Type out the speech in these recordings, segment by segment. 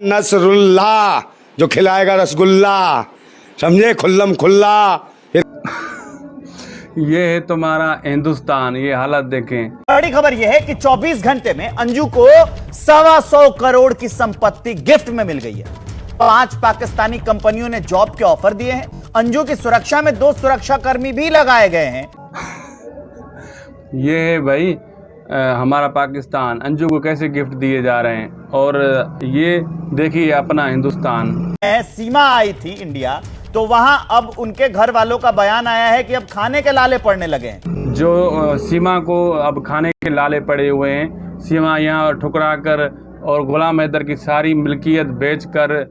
Nasrallah जो खिलाएगा रसगुल्ला, समझे, खुल्लम खुल्ला। ये है तुम्हारा हिंदुस्तान, ये हालत देखें। बड़ी खबर यह है कि 24 घंटे में अंजू को 125 करोड़ की संपत्ति गिफ्ट में मिल गई है। 5 पाकिस्तानी कंपनियों ने जॉब के ऑफर दिए हैं। अंजू की सुरक्षा में 2 सुरक्षाकर्मी भी लगाए गए हैं। ये है भाई हमारा पाकिस्तान, अंजू को कैसे गिफ्ट दिए जा रहे हैं। और ये देखिए अपना हिंदुस्तान। सीमा आई थी इंडिया, तो वहां अब उनके घर वालों का बयान आया है कि अब खाने के लाले पड़ने लगे हैं। जो सीमा को अब खाने के लाले पड़े हुए हैं। सीमा यहाँ ठुकरा कर और गुलाम हैदर की सारी मिल्कियत बेचकर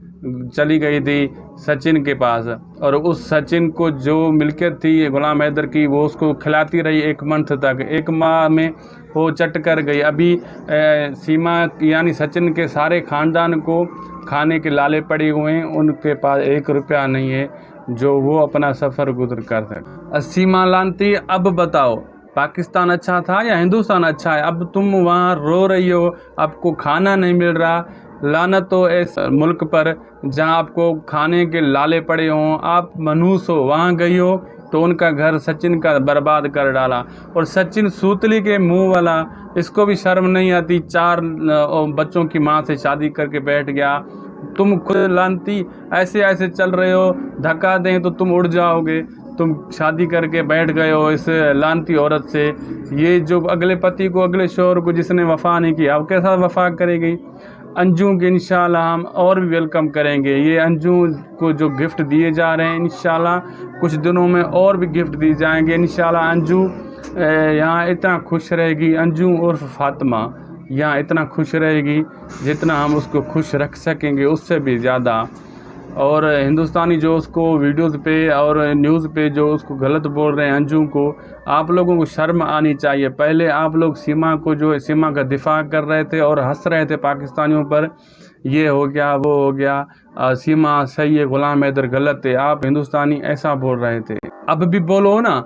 चली गई थी सचिन के पास, और उस सचिन को जो मिल्कियत थी गुलाम हैदर की वो उसको खिलाती रही 1 मंथ तक। 1 माह में वो चट कर गई। अभी सीमा यानी सचिन के सारे ख़ानदान को खाने के लाले पड़े हुए हैं। उनके पास 1 रुपया नहीं है जो वो अपना सफ़र गुजर कर सके। सीमा लानती, अब बताओ पाकिस्तान अच्छा था या हिंदुस्तान अच्छा है? अब तुम वहाँ रो रही हो, आपको खाना नहीं मिल रहा। लानत तो इस मुल्क पर जहाँ आपको खाने के लाले पड़े हों। आप मनहूस हो, वहाँ गई हो तो उनका घर सचिन का बर्बाद कर डाला। और सचिन सूतली के मुंह वाला, इसको भी शर्म नहीं आती। 4 बच्चों की माँ से शादी करके बैठ गया। तुम खुद लानती ऐसे ऐसे चल रहे हो, धक्का दें तो तुम उड़ जाओगे। तुम शादी करके बैठ गए हो इस लानती औरत से। ये जो अगले पति को, अगले शोहर को जिसने वफ़ा नहीं किया, अब कैसा वफ़ा करेगी? अंजू के इंशाल्लाह हम और भी वेलकम करेंगे। ये अंजू को जो गिफ्ट दिए जा रहे हैं, इंशाल्लाह कुछ दिनों में और भी गिफ्ट दिए जाएंगे। इंशाल्लाह अंजू यहाँ इतना खुश रहेगी। अंजू उर्फ फातिमा यहाँ इतना खुश रहेगी जितना हम उसको खुश रख सकेंगे, उससे भी ज़्यादा। और हिंदुस्तानी जो उसको वीडियोज़ पे और न्यूज़ पे जो उसको गलत बोल रहे हैं अंजू को, आप लोगों को शर्म आनी चाहिए। पहले आप लोग सीमा को, जो सीमा का दिफा कर रहे थे और हंस रहे थे पाकिस्तानियों पर, ये हो गया वो हो गया, सीमा सही है, गुलाम हैदर गलत है, आप हिंदुस्तानी ऐसा बोल रहे थे। अब भी बोलो ना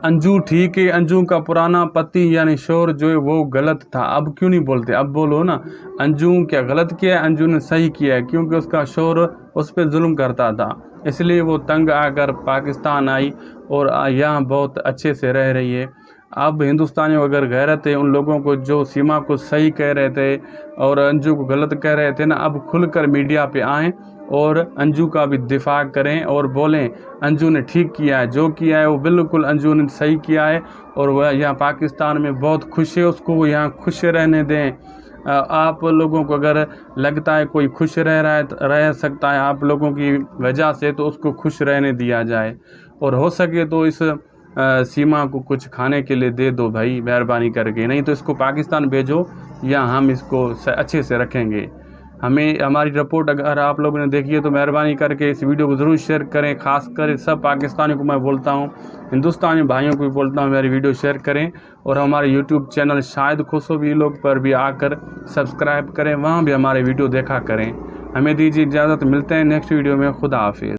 अंजू ठीक है, अंजू का पुराना पति यानी शोहर जो है वो गलत था। अब क्यों नहीं बोलते? अब बोलो ना अंजू क्या गलत किया है, अंजू ने सही किया है। क्योंकि उसका शोहर उस पर जुल्म करता था, इसलिए वो तंग आकर पाकिस्तान आई और यहाँ बहुत अच्छे से रह रही है। अब हिंदुस्तानियों अगर गैरत है, उन लोगों को जो सीमा को सही कह रहे थे और अंजू को गलत कह रहे थे ना, अब खुलकर मीडिया पे आएँ और अंजू का भी दिफा करें और बोलें अंजू ने ठीक किया है, जो किया है वो बिल्कुल अंजू ने सही किया है। और वह यहाँ पाकिस्तान में बहुत खुश है, उसको वो यहाँ खुश रहने दें। आप लोगों को अगर लगता है कोई खुश रह सकता है आप लोगों की वजह से, तो उसको खुश रहने दिया जाए। और हो सके तो इस सीमा को कुछ खाने के लिए दे दो भाई, मेहरबानी करके। नहीं तो इसको पाकिस्तान भेजो, या हम इसको अच्छे से रखेंगे। हमें हमारी रिपोर्ट अगर आप लोगों ने देखी है तो मेहरबानी करके इस वीडियो को ज़रूर शेयर करें। खासकर सब पाकिस्तानियों को मैं बोलता हूँ, हिंदुस्तानी भाइयों को भी बोलता हूँ, मेरी वीडियो शेयर करें। और हमारे यूट्यूब चैनल शायद खुश हो भी लोग पर भी आकर सब्सक्राइब करें, वहाँ भी हमारे वीडियो देखा करें। हमें दीजिए इजाज़त, मिलते हैं नेक्स्ट वीडियो में। खुदा हाफिज़।